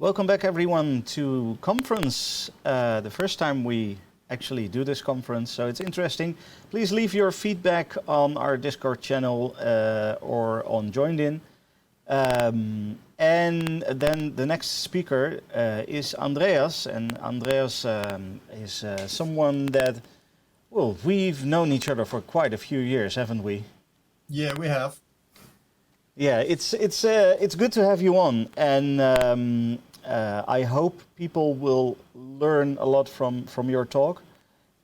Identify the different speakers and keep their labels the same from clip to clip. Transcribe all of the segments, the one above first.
Speaker 1: Welcome back, everyone, to Comference. The first time we actually do this conference, so it's interesting. Please leave your feedback on our Discord channel or on Joined In. And then the next speaker is Andreas, and Andreas is someone that, well, we've known each other for quite a few years, haven't we?
Speaker 2: Yeah, we have.
Speaker 1: Yeah, it's good to have you on, and I hope people will learn a lot from your talk.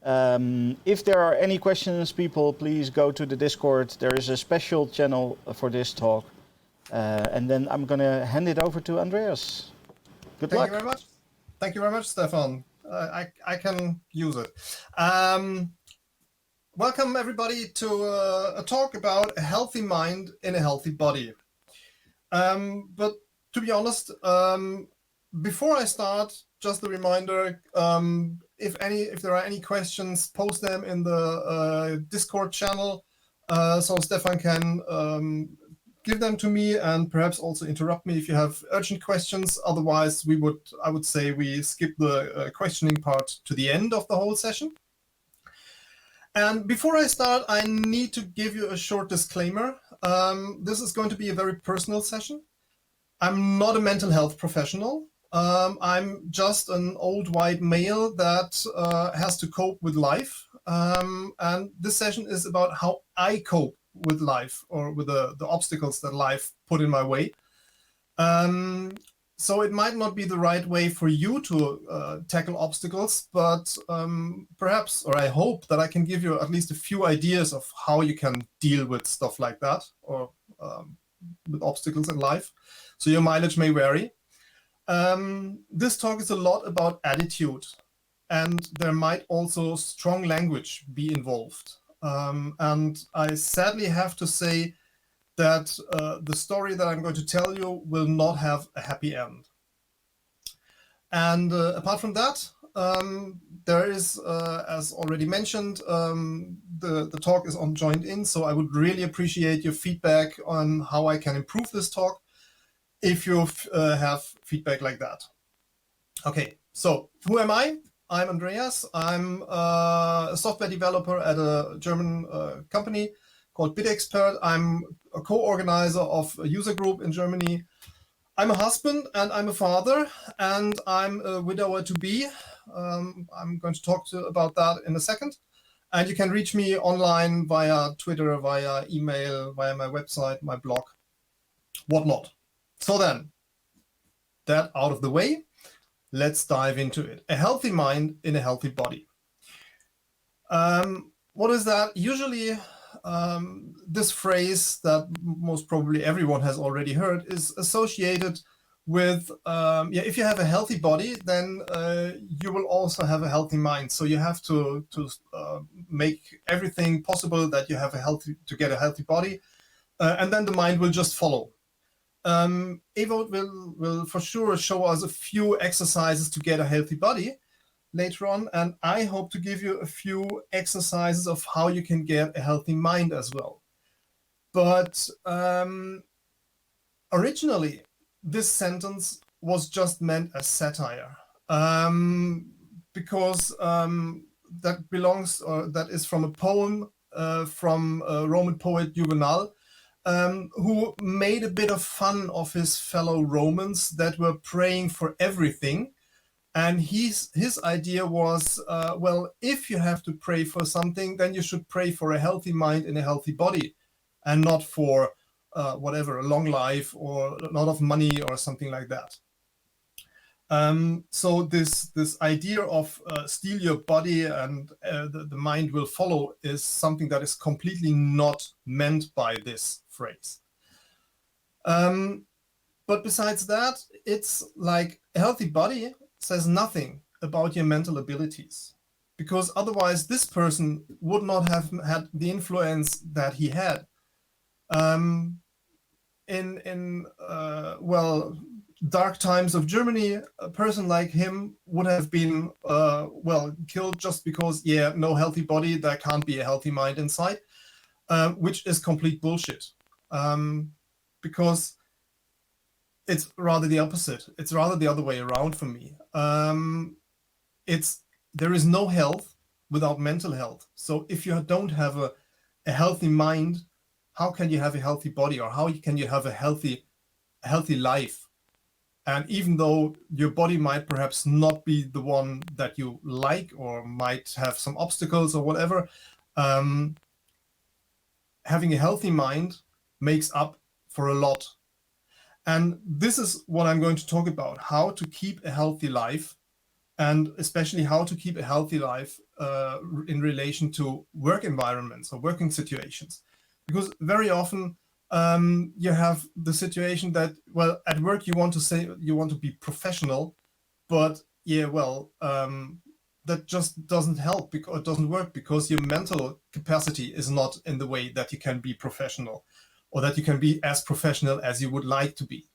Speaker 1: If there are any questions, people, please go to the Discord. There is a special channel for this talk, and then I'm gonna hand it over to Andreas. Good luck.
Speaker 2: Thank you very much. Thank you very much, Stefan. I can use it. Welcome everybody to a talk about a healthy mind in a healthy body. But to be honest, before I start, just a reminder: if there are any questions, post them in the Discord channel, so Stefan can give them to me, and perhaps also interrupt me if you have urgent questions. Otherwise, I would say we skip the questioning part to the end of the whole session. And before I start, I need to give you a short disclaimer. This is going to be a very personal session. I'm not a mental health professional. I'm just an old white male that has to cope with life. And this session is about how I cope with life, or with the obstacles that life put in my way. So it might not be the right way for you to tackle obstacles, but perhaps, or I hope that I can give you at least a few ideas of how you can deal with stuff like that, or with obstacles in life. So your mileage may vary. This talk is a lot about attitude, and there might also strong language be involved. And I sadly have to say that the story that I'm going to tell you will not have a happy end. And apart from that, there is, as already mentioned, the talk is on Joined In, so I would really appreciate your feedback on how I can improve this talk, if you have feedback like that. Okay, so who am I? I'm Andreas. I'm a software developer at a German company called BitExpert. I'm a co-organizer of a user group in Germany. I'm a husband and I'm a father, and I'm a widower-to-be. I'm going to talk about that in a second. And you can reach me online via Twitter, via email, via my website, my blog, whatnot. So then, that out of the way, let's dive into it. A healthy mind in a healthy body. What is that? Usually, this phrase that most probably everyone has already heard is associated with, if you have a healthy body, then you will also have a healthy mind. So you have to make everything possible that you have to get a healthy body, and then the mind will just follow. Ewout will for sure show us a few exercises to get a healthy body later on, and I hope to give you a few exercises of how you can get a healthy mind as well. But originally, this sentence was just meant as satire, because that is from a poem from a Roman poet Juvenal, who made a bit of fun of his fellow Romans that were praying for everything. And his idea was, well, if you have to pray for something, then you should pray for a healthy mind and a healthy body, and not for whatever, a long life or a lot of money or something like that. So this idea of steal your body and the mind will follow is something that is completely not meant by this phrase. But besides that, it's like a healthy body says nothing about your mental abilities, because otherwise this person would not have had the influence that he had. In dark times of Germany, a person like him would have been killed just because, no healthy body, there can't be a healthy mind inside, which is complete bullshit. Because It's rather the opposite. It's rather the other way around for me. It's there is no health without mental health. So if you don't have a healthy mind, how can you have a healthy body, or how can you have a healthy life? And even though your body might perhaps not be the one that you like, or might have some obstacles or whatever, um, having a healthy mind makes up for a lot. And this is what I'm going to talk about: how to keep a healthy life, and especially how to keep a healthy life in relation to work environments or working situations. Because very often you have the situation that, well, at work you want to say you want to be professional, but yeah, well, that just doesn't help, because it doesn't work, because your mental capacity is not in the way that you can be professional, or that you can be as professional as you would like to be.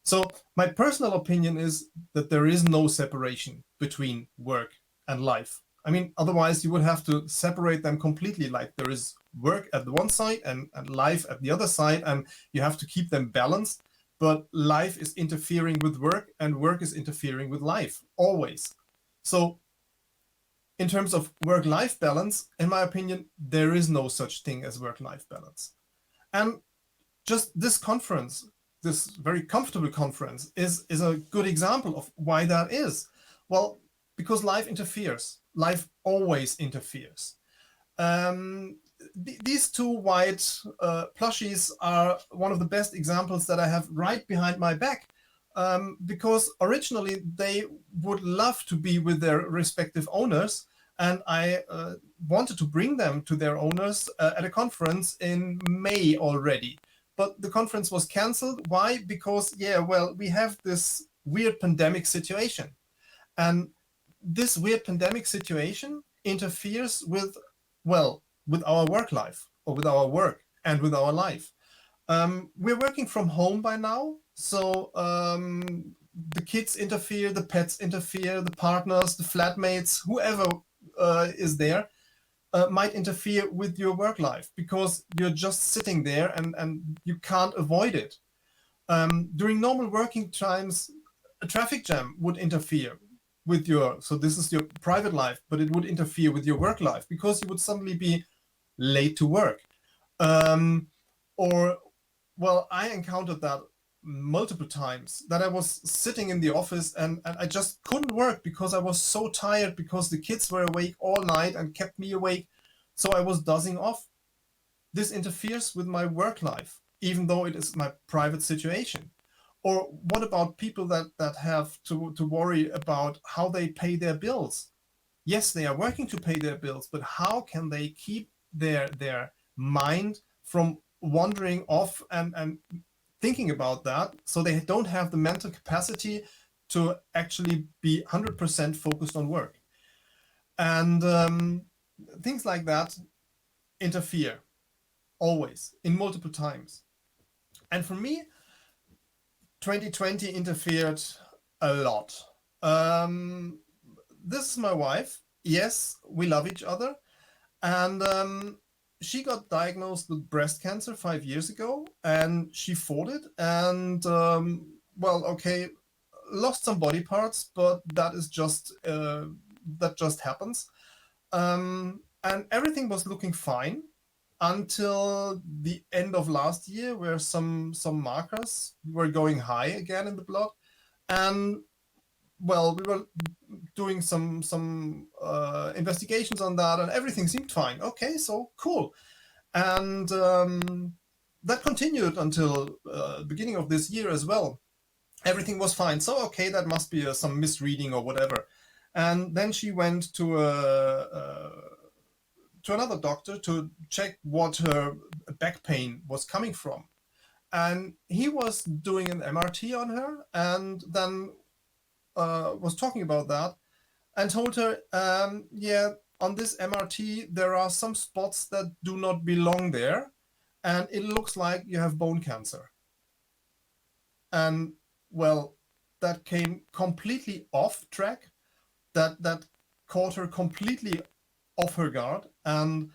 Speaker 2: So my personal opinion is that there is no separation between work and life. I mean, otherwise you would have to separate them completely. Like, there is work at the one side and life at the other side, and you have to keep them balanced. But life is interfering with work, and work is interfering with life, always. So in terms of work-life balance, in my opinion, there is no such thing as work-life balance. And just this conference, this very comfortable conference, is a good example of why that is. Well, because life interferes. Life always interferes. These two white plushies are one of the best examples that I have right behind my back, because originally they would love to be with their respective owners, and I wanted to bring them to their owners at a conference in May already. But the conference was canceled. Why? Because, yeah, well, we have this weird pandemic situation. And this weird pandemic situation interferes with, well, with our work life, or with our work and with our life. We're working from home by now. So the kids interfere, the pets interfere, the partners, the flatmates, whoever is there, might interfere with your work life, because you're just sitting there and you can't avoid it. During normal working times, a traffic jam would interfere with your, so this is your private life, but it would interfere with your work life, because you would suddenly be late to work. Or, well, I encountered that multiple times, that I was sitting in the office and I just couldn't work because I was so tired, because the kids were awake all night and kept me awake. So I was dozing off. This interferes with my work life, even though it is my private situation. Or what about people that have to worry about how they pay their bills? Yes, they are working to pay their bills, but how can they keep their mind from wandering off and thinking about that, so they don't have the mental capacity to actually be 100% focused on work? And things like that interfere always, in multiple times. And for me, 2020 interfered a lot. This is my wife. Yes, we love each other. And she got diagnosed with breast cancer 5 years ago, and she fought it. And well, okay, lost some body parts, but that is just that just happens. And everything was looking fine until the end of last year, where some markers were going high again in the blood. And well, we were doing some investigations on that, and everything seemed fine. Okay, so cool. And that continued until beginning of this year as well. Everything was fine. So okay, that must be some misreading or whatever. And then she went to another doctor to check what her back pain was coming from. And he was doing an MRT on her, and then was talking about that, and told her, yeah, on this MRT, there are some spots that do not belong there, and it looks like you have bone cancer. And well, that came completely off track. That caught her completely off her guard, and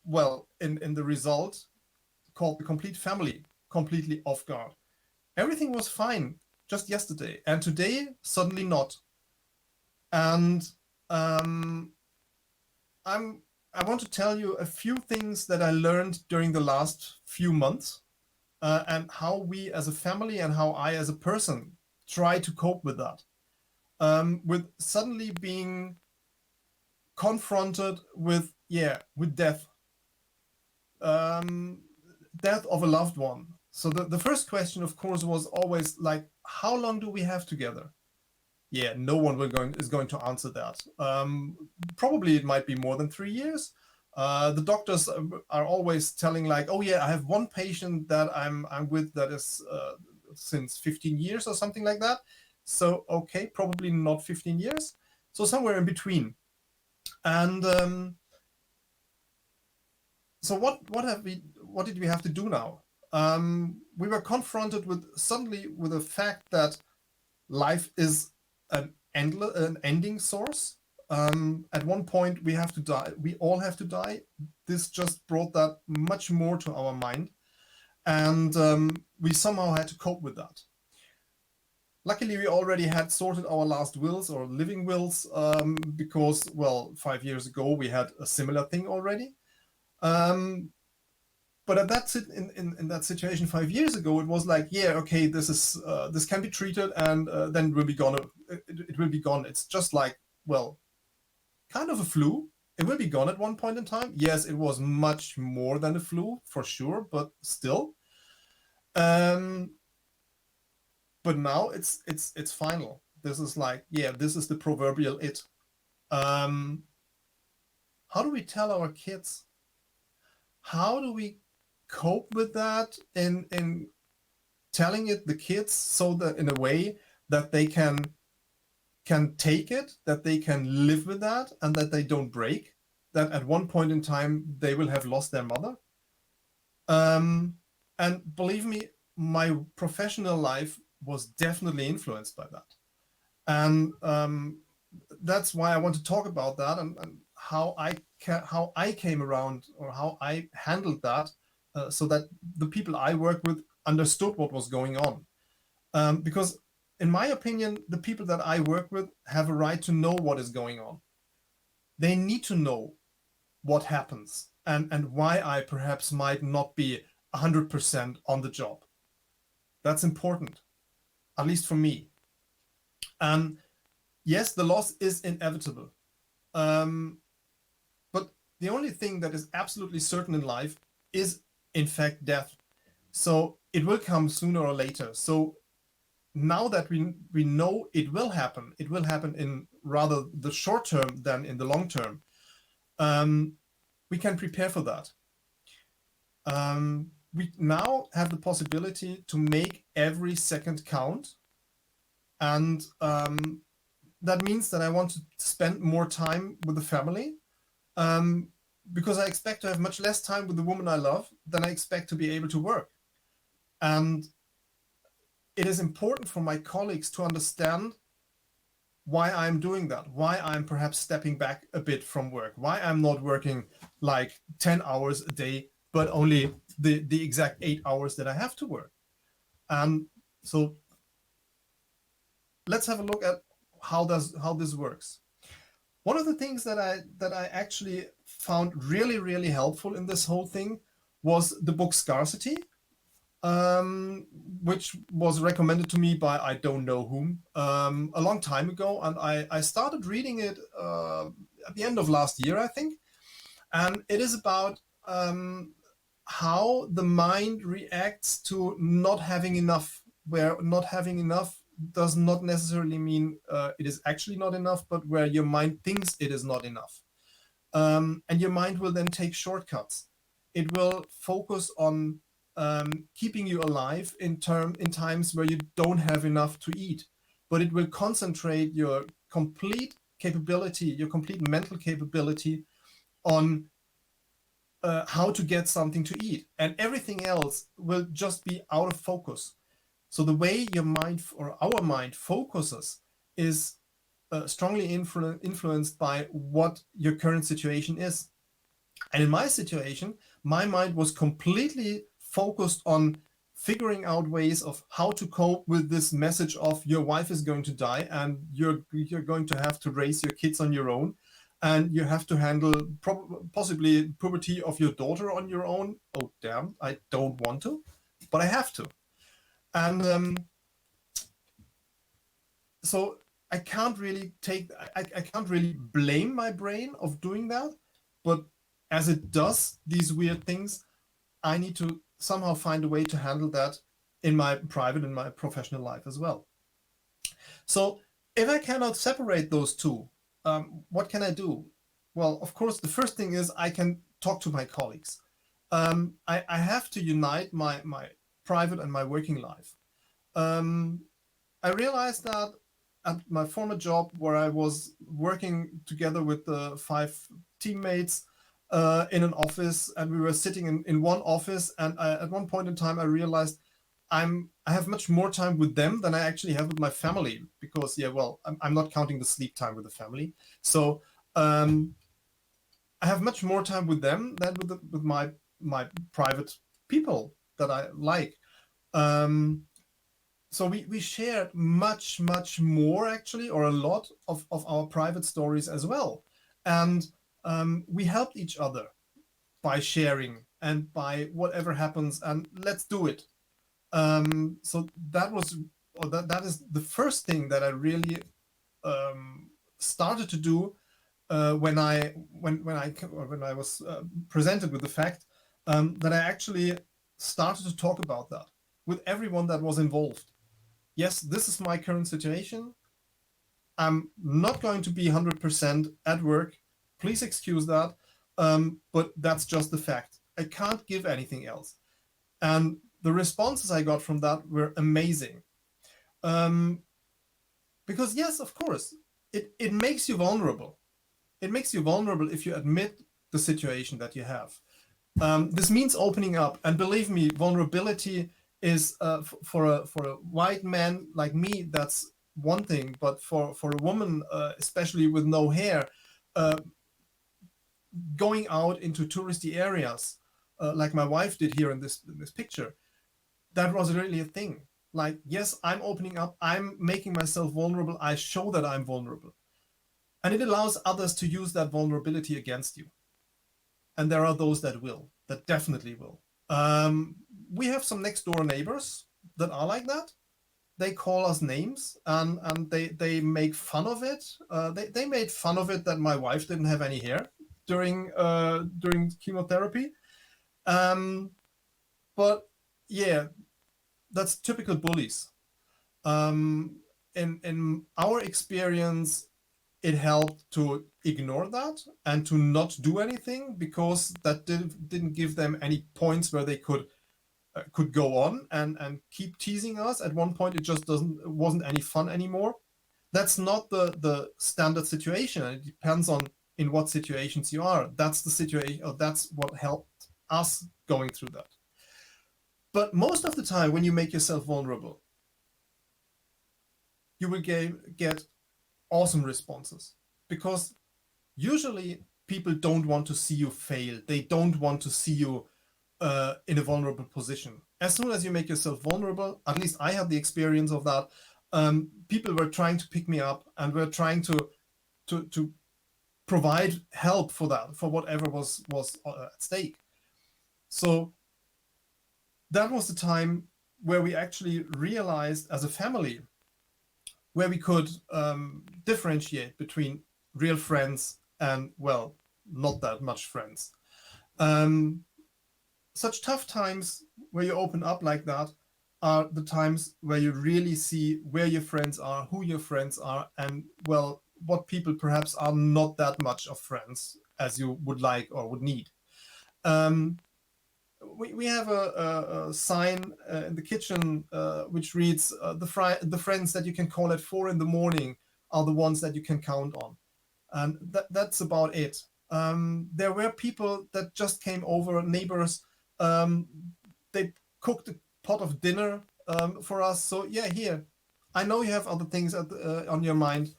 Speaker 2: well, in the result, caught the complete family completely off guard. everything was fine just yesterday, and today suddenly not. And I want to tell you a few things that I learned during the last few months, and how we as a family and how I as a person try to cope with that. With suddenly being confronted with death, death of a loved one. So the first question, of course, was always like, how long do we have together? Yeah, no one is going to answer that. Probably it might be more than 3 years. The doctors are always telling like, oh yeah, I have one patient that I'm with that is since 15 years or something like that. So okay, probably not 15 years. So somewhere in between. And so what did we have to do now? We were confronted with suddenly with the fact that life is an ending source. At one point we have to die. We all have to die. This just brought that much more to our mind, and we somehow had to cope with that. Luckily, we already had sorted our last wills or living wills, because, well, 5 years ago we had a similar thing already. But at in that situation 5 years ago, it was like, yeah, okay, this can be treated, and then it will be gone. It will be gone. It's just like, well, kind of a flu. It will be gone at one point in time. Yes, it was much more than a flu for sure, but still. But now it's final. This is like, yeah, this is the proverbial it. How do we tell our kids? How do we cope with that in telling it the kids, so that in a way that they can take it, that they can live with that, and that they don't break, that at one point in time they will have lost their mother. And believe me, my professional life was definitely influenced by that. And that's why I want to talk about that, and how I came around, or how I handled that, so that the people I work with understood what was going on. Because in my opinion, the people that I work with have a right to know what is going on. They need to know what happens, and why I perhaps might not be 100% on the job. That's important, at least for me. And yes, the loss is inevitable. But the only thing that is absolutely certain in life is, in fact, death. So it will come sooner or later. So now that we know it will happen in rather the short term than in the long term, we can prepare for that. We now have the possibility to make every second count. And that means that I want to spend more time with the family, because I expect to have much less time with the woman I love than I expect to be able to work. And it is important for my colleagues to understand why I'm doing that, why I'm perhaps stepping back a bit from work, why I'm not working like 10 hours a day, but only the exact 8 hours that I have to work. And so let's have a look at how this works. One of the things that I actually found really, really helpful in this whole thing was the book Scarcity, which was recommended to me by I don't know whom, a long time ago. And I started reading it at the end of last year, I think. And it is about how the mind reacts to not having enough, where not having enough does not necessarily mean it is actually not enough, but where your mind thinks it is not enough. And your mind will then take shortcuts. It will focus on keeping you alive in times where you don't have enough to eat, but it will concentrate your complete capability, your complete mental capability, on how to get something to eat, and everything else will just be out of focus. So the way your mind, or our mind, focuses is strongly influenced by what your current situation is. And in my situation, my mind was completely focused on figuring out ways of how to cope with this message of your wife is going to die and you're going to have to raise your kids on your own, and you have to handle possibly puberty of your daughter on your own. Oh damn, I don't want to, but I have to. And so I can't really I can't really blame my brain of doing that, but as it does these weird things, I need to somehow find a way to handle that in my private and my professional life as well. So if I cannot separate those two, what can I do? Well, of course, the first thing is I can talk to my colleagues. I have to unite my private and my working life. I realized that at my former job, where I was working together with the 5 teammates in an office, and we were sitting in one office, and at one point in time I realized I have much more time with them than I actually have with my family, because I'm not counting the sleep time with the family. So I have much more time with them than with my private people that I like. So we shared much more actually, or a lot of our private stories as well, and we helped each other by sharing and by whatever happens, and let's do it. So that is the first thing that I really started to do when I was presented with the fact that I actually started to talk about that with everyone that was involved. Yes, this is my current situation. I'm not going to be 100% at work. Please excuse that. But that's just the fact. I can't give anything else. And the responses I got from that were amazing. Because yes, of course, it makes you vulnerable. It makes you vulnerable if you admit the situation that you have. This means opening up. And believe me, vulnerability is for a white man like me, that's one thing, but for a woman, especially with no hair, going out into touristy areas, like my wife did here in this picture, that was really a thing. Like, yes, I'm opening up, I'm making myself vulnerable, I show that I'm vulnerable. And it allows others to use that vulnerability against you. And there are those that definitely will. We have some next door neighbors that are like that. They call us names, and they make fun of it. They made fun of it that my wife didn't have any hair during chemotherapy. But yeah, that's typical bullies. In our experience, it helped to ignore that and to not do anything, because that didn't give them any points where they could go on and keep teasing us. At one point, it just wasn't any fun anymore. That's not the standard situation, and it depends on in what situations you are. That's the situation, or that's what helped us going through that. But most of the time, when you make yourself vulnerable, you will get awesome responses, because usually people don't want to see you fail. They don't want to see you in a vulnerable position. As soon as you make yourself vulnerable, at least I had the experience of that, people were trying to pick me up and were trying to provide help for that, for whatever was at stake. So that was the time where we actually realized as a family where we could differentiate between real friends and, well, not that much friends. Such tough times where you open up like that are the times where you really see where your friends are, who your friends are, and, well, what people perhaps are not that much of friends as you would like or would need. We have a sign in the kitchen which reads, the friends that you can call at 4 a.m. are the ones that you can count on. And that's about it. There were people that just came over, neighbors. They cooked a pot of dinner for us. So yeah, here, I know you have other things on your mind.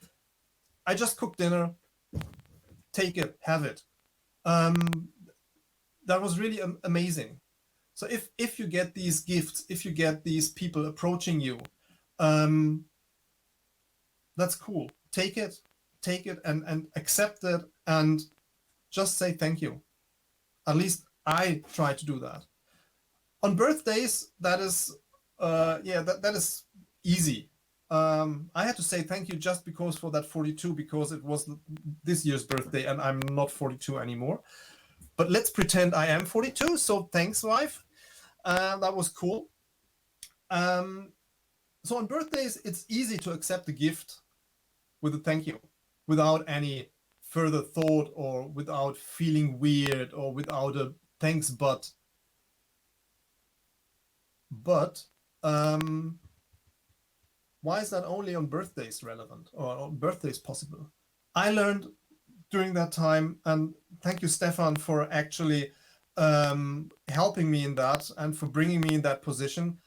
Speaker 2: I just cooked dinner. Take it, have it. That was really amazing. So if you get these gifts, if you get these people approaching you, that's cool. Take it and accept it and just say thank you. At least I try to do that. On birthdays, that is, that is easy. I had to say thank you just because for that 42, because it was this year's birthday and I'm not 42 anymore. But let's pretend I am 42. So thanks, wife. That was cool. So on birthdays, it's easy to accept a gift with a thank you without any further thought or without feeling weird or without a thanks but. But why is that only on birthdays relevant or on birthdays possible? I learned during that time, and thank you, Stefan, for actually helping me in that and for bringing me in that position.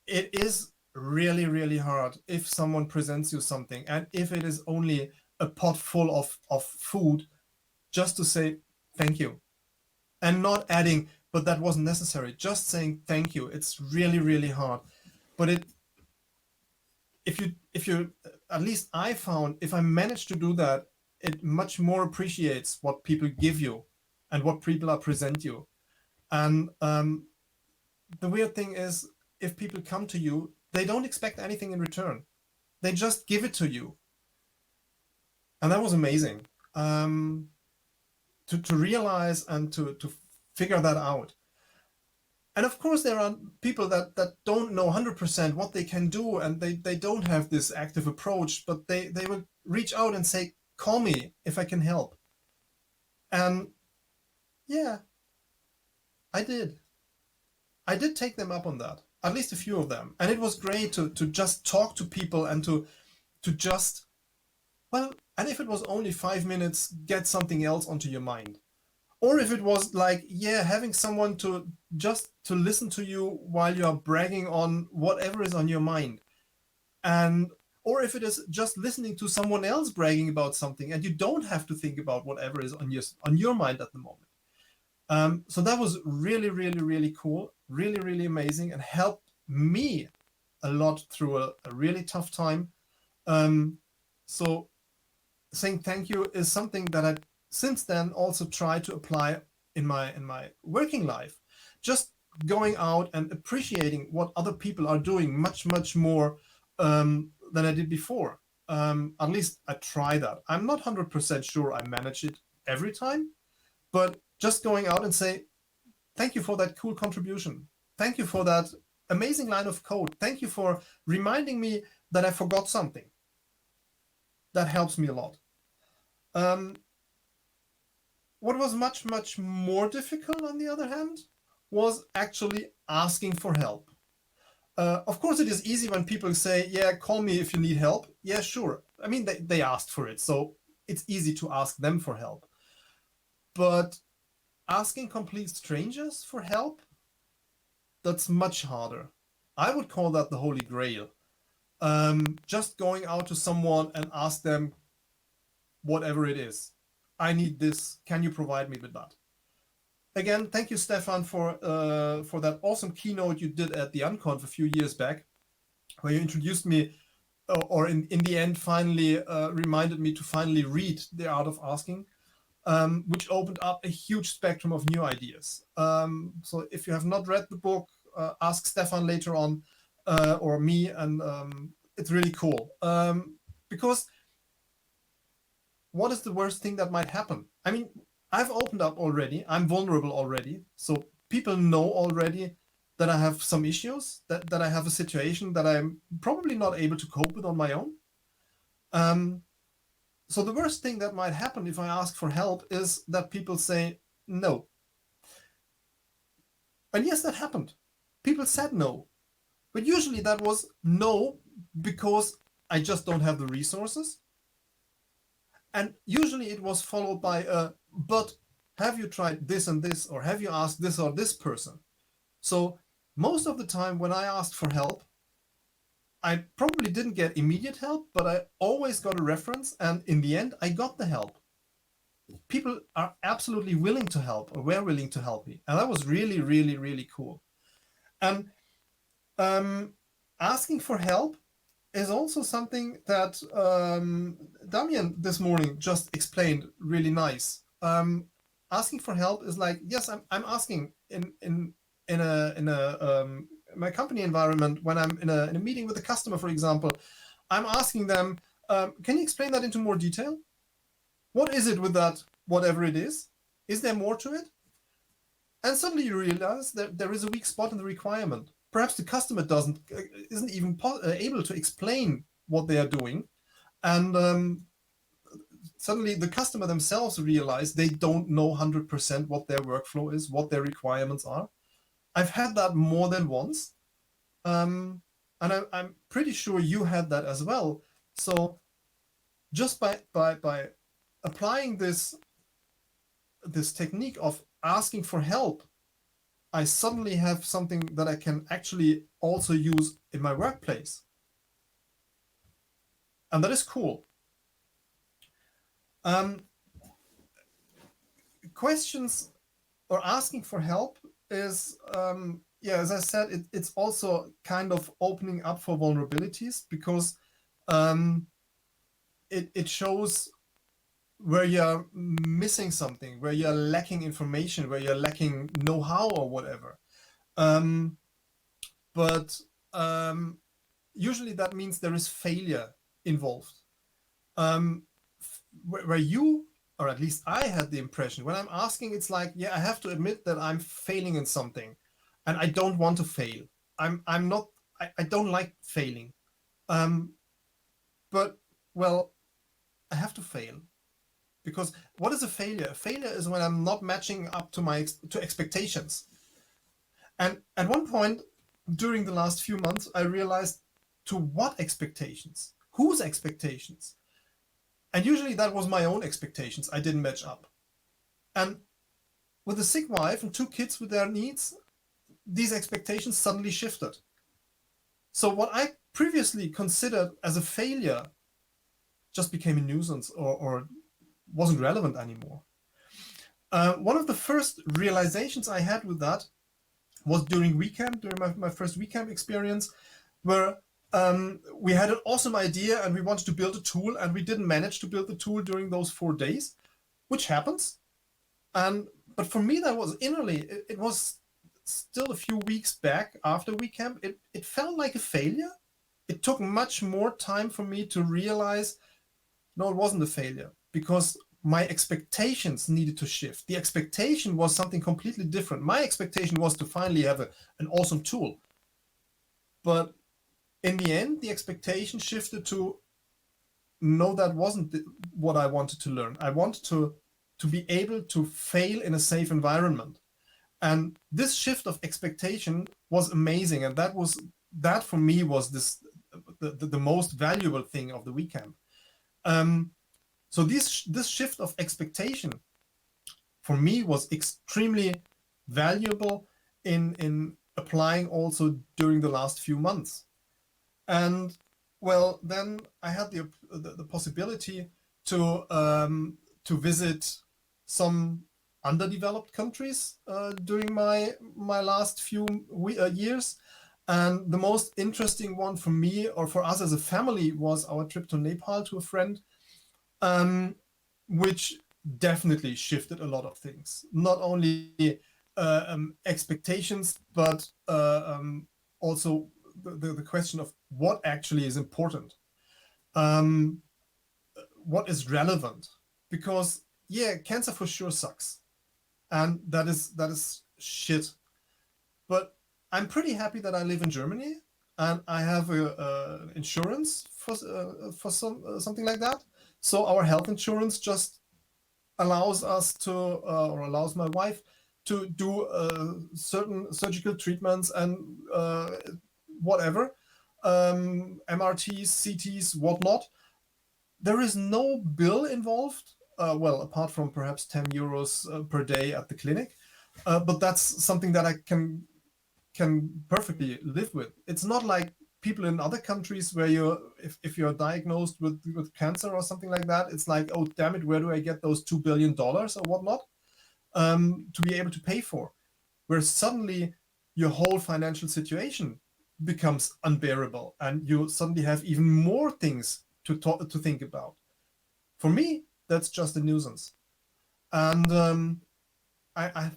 Speaker 2: It is really, really hard if someone presents you something, and if it is only a pot full of food, just to say thank you and not adding, but that wasn't necessary. Just saying thank you. It's really, really hard. But if you, at least I found, if I manage to do that, it much more appreciates what people give you and what people are present you. And the weird thing is, if people come to you, they don't expect anything in return. They just give it to you. And that was amazing to realize and to figure that out. And of course, there are people that don't know 100% what they can do, and they don't have this active approach, but they will reach out and say, call me if I can help. And yeah, I did take them up on that, at least a few of them. And it was great to just talk to people and to just, well, and if it was only 5 minutes, get something else onto your mind. Or if it was like, yeah, having someone to just to listen to you while you're bragging on whatever is on your mind. And or if it is just listening to someone else bragging about something and you don't have to think about whatever is on your mind at the moment. So that was really, really, really cool, really, really amazing, and helped me a lot through a really tough time. So saying thank you is something that I since then also try to apply in my working life. Just going out and appreciating what other people are doing much more than I did before. At least I try that. I'm not 100% sure I manage it every time, but just going out and say, thank you for that cool contribution. Thank you for that amazing line of code. Thank you for reminding me that I forgot something. That helps me a lot. What was much more difficult, on the other hand, was actually asking for help. Of course, it is easy when people say, yeah, call me if you need help. Yeah, sure. I mean, they asked for it, so it's easy to ask them for help. But asking complete strangers for help, that's much harder. I would call that the Holy Grail. Just going out to someone and ask them whatever it is. I need this. Can you provide me with that? Again, thank you, Stefan, for that awesome keynote you did at the Unconf a few years back, where you introduced me, or in the end, finally reminded me to finally read The Art of Asking, which opened up a huge spectrum of new ideas. So if you have not read the book, ask Stefan later on, or me, and it's really cool. Because what is the worst thing that might happen? I mean, I've opened up already. I'm vulnerable already. So people know already that I have some issues, that I have a situation that I'm probably not able to cope with on my own. So the worst thing that might happen if I ask for help is that people say no. And yes, that happened. People said no. But usually that was no because I just don't have the resources. And usually it was followed by a, but have you tried this and this, or have you asked this or this person? So most of the time when I asked for help, I probably didn't get immediate help, but I always got a reference. And in the end, I got the help. people are absolutely willing to help, or were willing to help me, and that was really, really, really cool. And asking for help is also something that Damian this morning just explained really nice. Asking for help is like, yes, I'm asking in my company environment, when I'm in a meeting with a customer, for example, I'm asking them, can you explain that into more detail? What is it with that, whatever it is? Is there more to it? And suddenly you realize that there is a weak spot in the requirement. Perhaps the customer isn't even able to explain what they are doing, and suddenly the customer themselves realize they don't know 100% what their workflow is, what their requirements are. I've had that more than once, and I'm pretty sure you had that as well. So just by applying this technique of asking for help, I suddenly have something that I can actually also use in my workplace. And that is cool. Questions or asking for help is, yeah, as I said, it's also kind of opening up for vulnerabilities, because it shows where you're missing something, where you're lacking information, where you're lacking know-how or whatever. But usually that means there is failure involved. Where you, or at least I had the impression, when I'm asking, it's like, yeah, I have to admit that I'm failing in something, and I don't want to fail. I'm not. I don't like failing. But well, I have to fail, because what is a failure? A failure is when I'm not matching up to my to expectations. And at one point during the last few months, I realized, to what expectations? Whose expectations? And usually that was my own expectations. I didn't match up. And with a sick wife and 2 kids with their needs, these expectations suddenly shifted. So what I previously considered as a failure just became a nuisance, or wasn't relevant anymore. One of the first realizations I had with that was during WeCamp, during my first WeCamp experience, where we had an awesome idea and we wanted to build a tool, and we didn't manage to build the tool during those 4 days, which happens. But for me, that was innerly, it was still a few weeks back after WeCamp, it felt like a failure. It took much more time for me to realize, no, it wasn't a failure, because my expectations needed to shift. The expectation was something completely different. My expectation was to finally have an awesome tool. But in the end, the expectation shifted to, no, that wasn't what I wanted to learn. I wanted to be able to fail in a safe environment. And this shift of expectation was amazing. And that for me was the most valuable thing of the WeCamp. So this shift of expectation for me was extremely valuable in applying also during the last few months. And well, then I had the possibility to visit some underdeveloped countries during my last few years. And the most interesting one for me, or for us as a family, was our trip to Nepal to a friend, which definitely shifted a lot of things. Not only expectations, but also the question of what actually is important, what is relevant. Because yeah, cancer for sure sucks, and that is shit. But I'm pretty happy that I live in Germany and I have a insurance for something like that. So our health insurance just allows us to, or allows my wife to do certain surgical treatments and whatever, MRTs, CTs, whatnot. There is no bill involved, well, apart from perhaps 10 euros per day at the clinic. But that's something that I can perfectly live with. It's not like people in other countries where if you're diagnosed with cancer or something like that, it's like, oh damn it, where do I get those $2 billion or whatnot to be able to pay for? Where suddenly your whole financial situation becomes unbearable, and you suddenly have even more things to think about. For me, that's just a nuisance. And I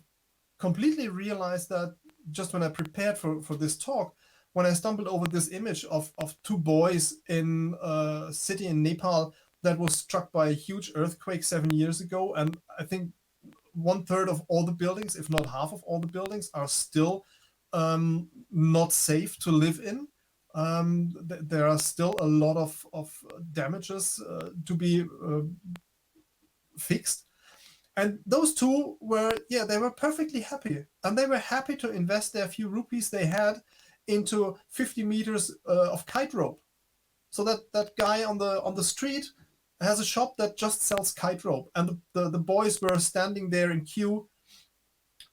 Speaker 2: completely realized that just when I prepared for this talk, when I stumbled over this image of two boys in a city in Nepal that was struck by a huge earthquake 7 years ago. And I think 1/3 of all the buildings, if not half of all the buildings, are still not safe to live in. There are still a lot of damages to be fixed. And those two were, they were perfectly happy. And they were happy to invest their few rupees they had into 50 meters of kite rope. So that guy on the street has a shop that just sells kite rope. And the boys were standing there in queue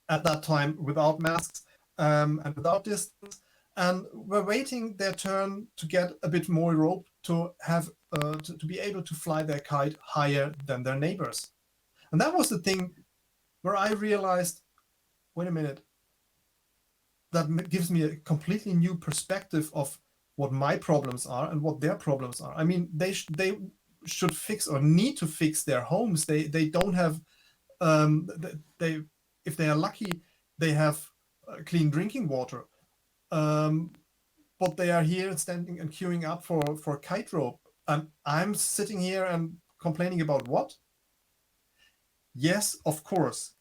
Speaker 2: at that time without masks and without distance, and were waiting their turn to get a bit more rope to have to be able to fly their kite higher than their neighbors. And that was the thing where I realized, wait a minute, that gives me a completely new perspective of what my problems are and what their problems are. I mean, they should fix or need to fix their homes. They don't have, they if they are lucky, they have clean drinking water. But they are here standing and queuing up for kite rope. And I'm sitting here and complaining about what? Yes, of course.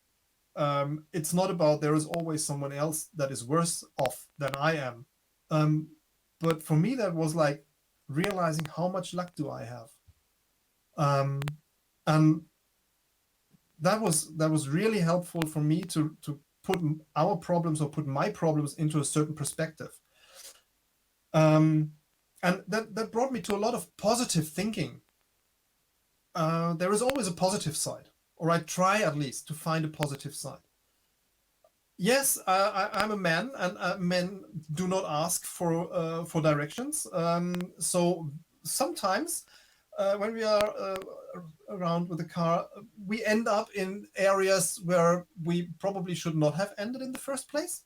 Speaker 2: It's not about there is always someone else that is worse off than I am. But for me, that was like realizing how much luck do I have. And that was really helpful for me to put our problems or put my problems into a certain perspective. And that brought me to a lot of positive thinking. There is always a positive side, or I try at least to find a positive side. Yes, I'm a man, and men do not ask for directions. So sometimes when we are around with the car, we end up in areas where we probably should not have ended in the first place.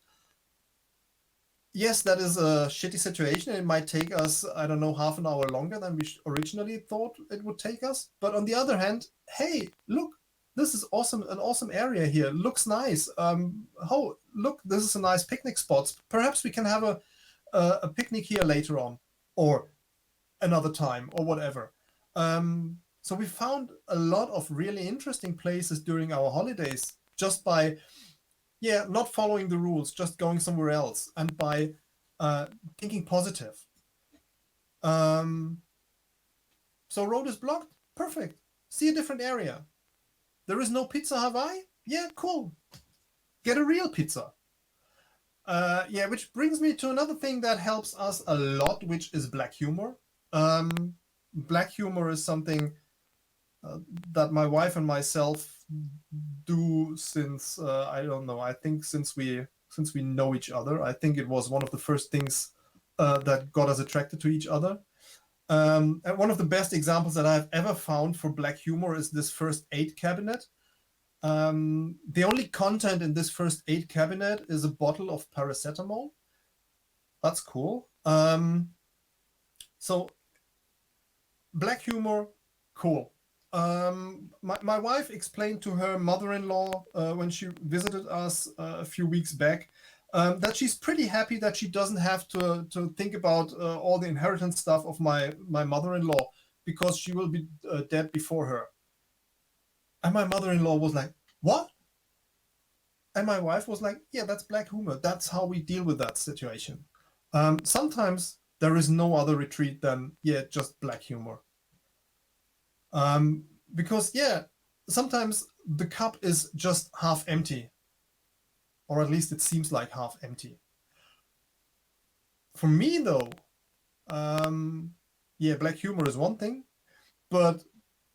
Speaker 2: Yes, that is a shitty situation. It might take us, I don't know, half an hour longer than we originally thought it would take us. But on the other hand, hey, look, this is awesome, an awesome area here. Looks nice. Oh, look, this is a nice picnic spot. Perhaps we can have a picnic here later on, or another time, or whatever. So we found a lot of really interesting places during our holidays just by not following the rules, just going somewhere else, and by thinking positive. So road is blocked, perfect. See a different area. There is no Pizza Hawaii? Yeah, cool. Get a real pizza. Which brings me to another thing that helps us a lot, which is black humor. Black humor is something that my wife and myself do since I don't know. I think since we know each other. I think it was one of the first things that got us attracted to each other. And one of the best examples that I've ever found for black humor is this first aid cabinet. The only content in this first aid cabinet is a bottle of paracetamol. That's cool. So black humor, cool. My wife explained to her mother-in-law when she visited us a few weeks back that she's pretty happy that she doesn't have to think about all the inheritance stuff of my mother-in-law, because she will be dead before her. And my mother-in-law was like, what? And my wife was like, yeah, that's black humor. That's how we deal with that situation. Sometimes there is no other retreat than, just black humor. Because, sometimes the cup is just half empty. Or at least it seems like half empty. For me, though, black humor is one thing. But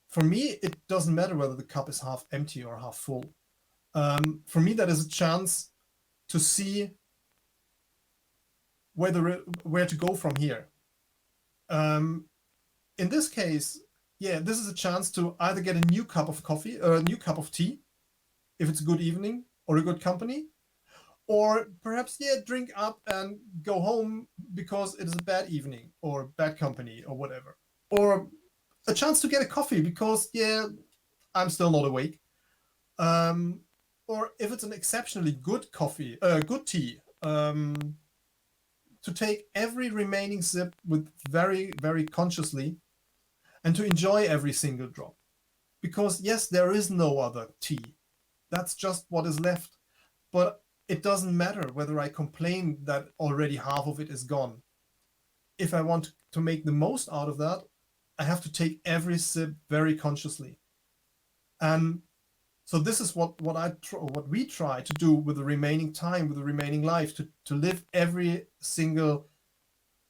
Speaker 2: for me, it doesn't matter whether the cup is half empty or half full. For me, that is a chance to see where to go from here. In this case, yeah, this is a chance to either get a new cup of coffee or a new cup of tea, if it's a good evening or a good company, or perhaps, yeah, drink up and go home because it is a bad evening or bad company or whatever. Or a chance to get a coffee because, yeah, I'm still not awake. Or if it's an exceptionally good coffee, good tea, to take every remaining sip with very, very consciously and to enjoy every single drop. Because yes, there is no other tea. That's just what is left. But it doesn't matter whether I complain that already half of it is gone. If I want to make the most out of that, I have to take every sip very consciously. And so this is what we try to do with the remaining time, with the remaining life, to live every single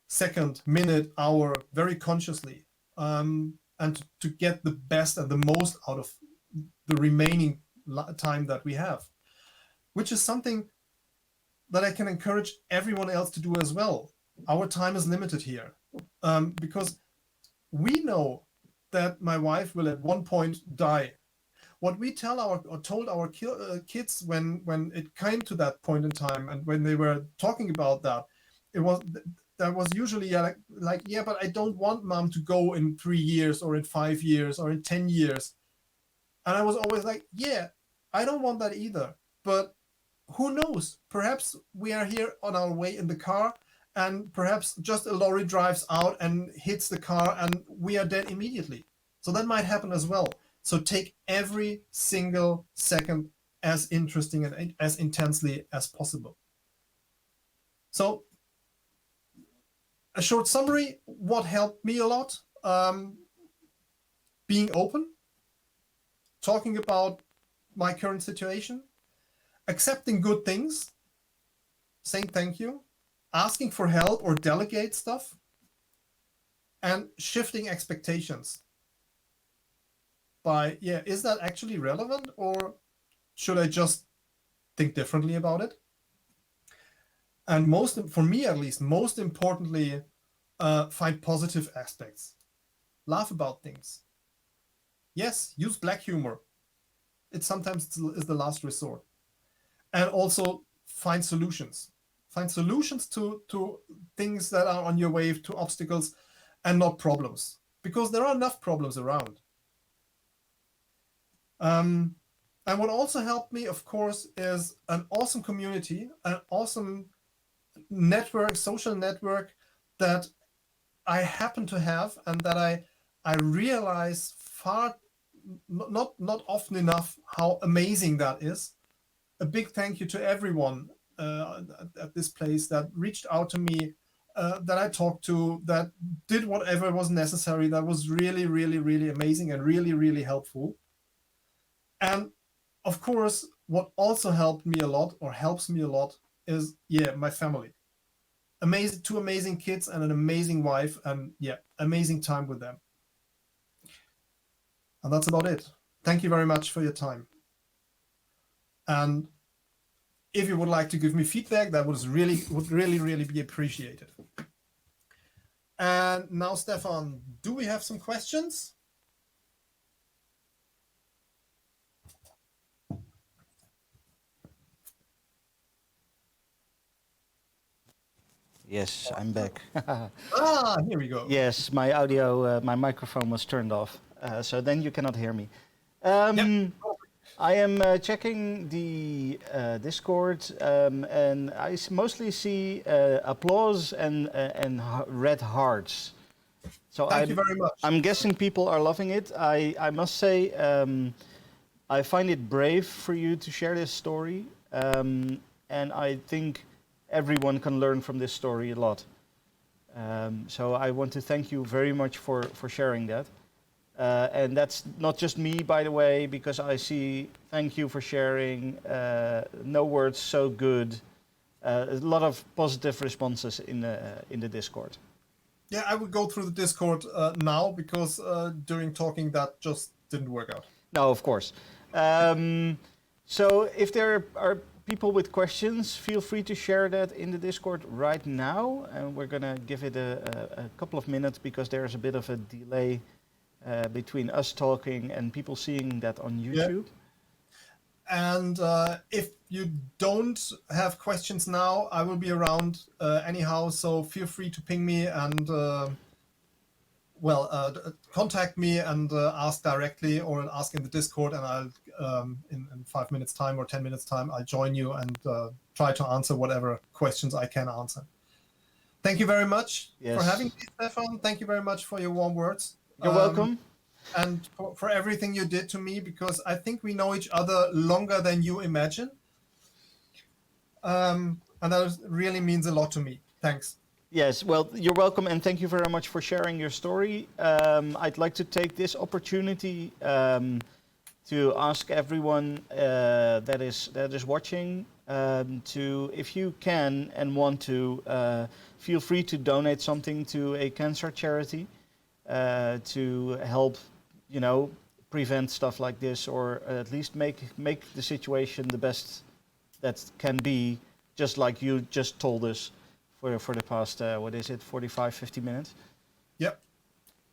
Speaker 2: second, minute, hour very consciously, and to get the best and the most out of the remaining time that we have, which is something that I can encourage everyone else to do as well. Our time is limited here, because we know that my wife will at one point die. What we told our kids when it came to that point in time, and when they were talking about that, that was usually like, yeah, but I don't want mom to go in 3 years or in 5 years or in 10 years. And I was always like, yeah, I don't want that either. But who knows? Perhaps we are here on our way in the car, and perhaps just a lorry drives out and hits the car and we are dead immediately. So that might happen as well. So take every single second as interesting and as intensely as possible. So a short summary, what helped me a lot? Being open, talking about my current situation, accepting good things, saying thank you, asking for help or delegate stuff, and shifting expectations by, yeah, is that actually relevant, or should I just think differently about it? And for me at least, most importantly, find positive aspects. Laugh about things. Yes, use black humor. It sometimes is the last resort. And also find solutions. Find solutions to things that are on your way, to obstacles, and not problems. Because there are enough problems around. And what also helped me, of course, is an awesome community, an awesome network, social network that I happen to have, and that I realize not often enough how amazing that is. A big thank you to everyone at this place that reached out to me, that I talked to, that did whatever was necessary. That was really, really, really amazing and really, really helpful. And of course, what also helped me a lot, or helps me a lot, is, yeah, my family. Two amazing kids and an amazing wife, and yeah, amazing time with them. And that's about it. Thank you very much for your time. And if you would like to give me feedback, that would really be appreciated. And now, Stefan, do we have some questions?
Speaker 1: Yes, I'm back.
Speaker 2: Here we go.
Speaker 1: Yes, my audio, my microphone was turned off, so then you cannot hear me.
Speaker 2: Yep.
Speaker 1: I am checking the Discord, and I mostly see applause and red hearts. So
Speaker 2: Thank you very much.
Speaker 1: I'm guessing people are loving it. I must say, I find it brave for you to share this story, and I think everyone can learn from this story a lot. So I want to thank you very much for sharing that. And that's not just me, by the way, because I see thank you for sharing, no words so good, a lot of positive responses in the Discord.
Speaker 2: Yeah, I will go through the Discord now, because during talking that just didn't work out.
Speaker 1: No, of course. So if there are people with questions, feel free to share that in the Discord right now. And we're going to give it a couple of minutes because there's a bit of a delay between us talking and people seeing that on YouTube.
Speaker 2: Yeah. And if you don't have questions now, I will be around anyhow. So feel free to ping me and contact me and ask directly or ask in the Discord, and I'll in 5 minutes time or 10 minutes time, I'll join you and try to answer whatever questions I can answer. Thank you very much for having me, Stefan. Thank you very much for your warm words.
Speaker 1: You're welcome.
Speaker 2: And for everything you did to me, because I think we know each other longer than you imagine. And that really means a lot to me. Thanks.
Speaker 1: Yes, well, you're welcome, and thank you very much for sharing your story. I'd like to take this opportunity to ask everyone that is watching to, if you can and want to, feel free to donate something to a cancer charity to help, prevent stuff like this, or at least make the situation the best that can be, just like you just told us for the past 45, 50 minutes.
Speaker 2: Yep.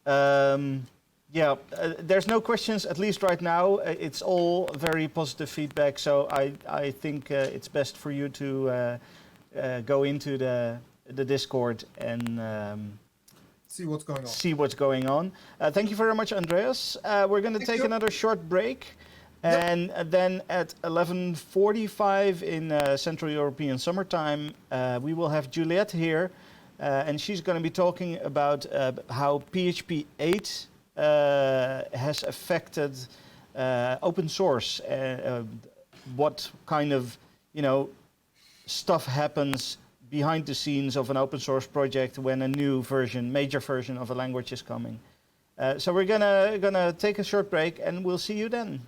Speaker 1: There's no questions, at least right now. It's all very positive feedback, so I think it's best for you to go into the Discord and
Speaker 2: see what's going on.
Speaker 1: Thank you very much, Andreas. We're going to take another short break. Yep. And then at 11:45 in Central European summertime, we will have Juliette here, and she's going to be talking about how PHP 8 has affected open source, what kind of stuff happens behind the scenes of an open source project when a new major version of a language is coming. So we're gonna take a short break, and we'll see you then.